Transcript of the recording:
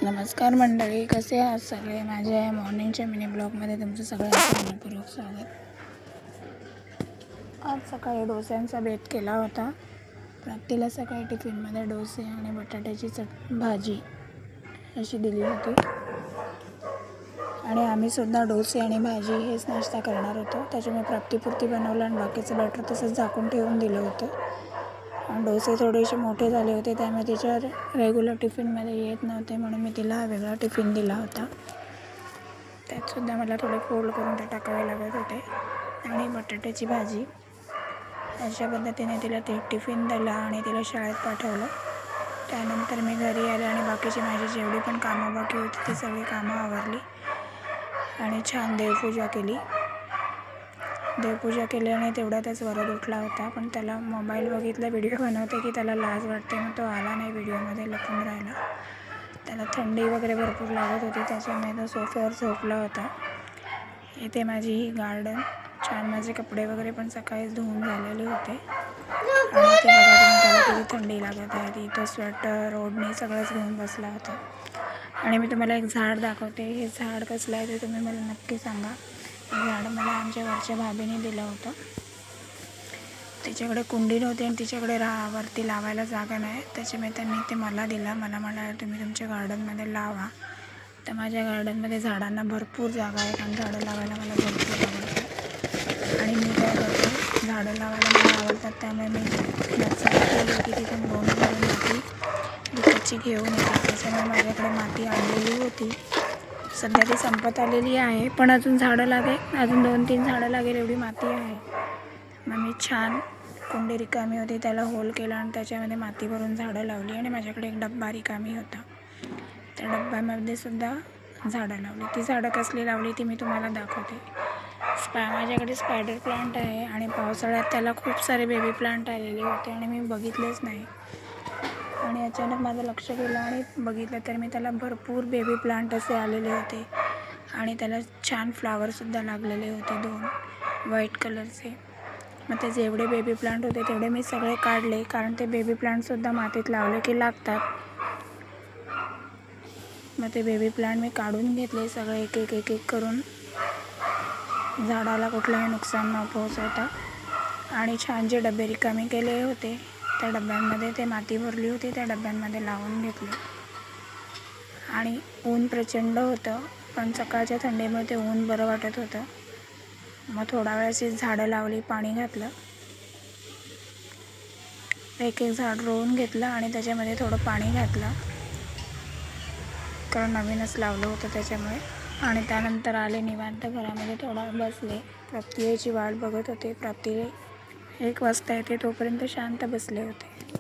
नमस्कार मंडळी, कसे आहात सगळे? माझ्या मॉर्निंगच्या मिनी ब्लॉगमध्ये तुमचं सगळ्यांचं मनपूर्वक स्वागत. आज सकाळी डोस्यांचा बेत केला होता. प्राप्तीला सकाळी टिफिनमध्ये डोसे आणि बटाट्याची भाजी अशी दिली होती आणि आम्हीसुद्धा डोसे आणि भाजी हेच नाश्ता करणार होतो. त्याच्यामुळे प्राप्तीपुरती बनवलं आणि बाकीचं बॅटर तसंच झाकून ठेवून दिलं होतं. आणि डोसे थोडेसे मोठे झाले होते, त्यामुळे तिच्या रेग्युलर टिफिनमध्ये येत नव्हते, म्हणून मी तिला वेगळा टिफिन दिला होता. त्यातसुद्धा मला थोडे फोल्ड करून ते टाकावे लागत होते. आणि बटाट्याची भाजी अशा पद्धतीने तिला ते टिफिन दिला आणि तिला शाळेत पाठवलं. त्यानंतर मी घरी आले आणि बाकीची माझी जेवढी पण कामं बाकी होती ती सगळी कामं आवरली आणि छान देवपूजा केली. देवपूजा केली आणि तेवढ्यातच वरद उठला होता, पण त्याला मोबाईल बघितला व्हिडिओ बनवते की त्याला लाज वाटते, मग तो आला नाही, व्हिडिओमध्ये लपून राहिला. त्याला थंडी वगैरे भरपूर लागत होती, त्याच्यामुळे तो सोफ्यावर झोपला होता. इथे माझी ही गार्डन, छान माझे कपडे वगैरे पण सकाळीच धुवून झालेले होते आणि ते बघा तुम्ही त्याला किती थंडी लागत आहे. ती तो स्वेटर ओढणी सगळंच घेऊन बसला होता. आणि मी तुम्हाला एक झाड दाखवते. हे झाड कसलं आहे ते तुम्ही मला नक्की सांगा. हे झाड मला आमच्या वरच्या भाभीने दिलं होतं. तिच्याकडे कुंडी नव्हती आणि तिच्याकडे वरती लावायला जागा नाही, त्याच्यामुळे त्यांनी ते मला दिला. मला म्हणाले तुम्ही तुमच्या गार्डनमध्ये लावा. तर माझ्या गार्डनमध्ये झाडांना भरपूर जागा आहे, कारण झाडं लावायला मला भरपूर आवडतात. आणि मी काय करते, झाडं लावायला मला आवडतात, त्यामुळे मी नर्सरी केली होती, तिथून भरून माती विकतची घेऊन येते. त्याच्यामुळे माझ्याकडे माती आणलेली होती. सध्या ती संपत आलेली आहे, पण अजून झाडं लागेल, अजून 2-3 झाडं लागेल एवढी माती आहे. मग मी छान कुंडी रिकामी होती, त्याला होल केला आणि त्याच्यामध्ये माती भरून झाडं लावली. आणि माझ्याकडे एक डब्बा रिकामी होता, त्या डब्यामध्ये सुद्धा झाडं लावली. ती झाडं कसली लावली ती मी तुम्हाला दाखवते. माझ्याकडे स्पायडर प्लांट आहे आणि पावसाळ्यात त्याला खूप सारे बेबी प्लांट आलेले होते आणि मी बघितलेच नाही. आणि अचानक माझं लक्ष गेलं आणि बघितलं तर मी त्याला भरपूर बेबी प्लांट असे आलेले होते आणि त्याला छान फ्लावरसुद्धा लागलेले होते 2 व्हाईट कलरचे. मग ते जेवढे बेबी प्लांट होते तेवढे मी सगळे काढले, कारण ते बेबी प्लांटसुद्धा मातीत लावले की लागतात. मग ते बेबी प्लांट मी काढून घेतले सगळे एक एक करून, झाडाला कुठलंही नुकसान न पोहोचवता. आणि छान जे डबे रिकामे केले होते त्या डब्यांमध्ये ते माती भरली होती, त्या डब्यांमध्ये लावून घेतले. आणि ऊन प्रचंड होतं, पण सकाळच्या थंडीमुळे ते ऊन बरं वाटत होतं. मग थोडा वेळ अशी झाडं लावली, पाणी घातलं, एक झाड रोवून घेतलं आणि त्याच्यामध्ये थोडं पाणी घातलं, कारण नवीनच लावलं होतं त्याच्यामुळे. आणि त्यानंतर आले निवांत घरामध्ये, थोडा बसले. प्राप्ती यायची वाट बघत होते. प्राप्ती 1 वाजता येते, तोपर्यंत शांत बसले होते.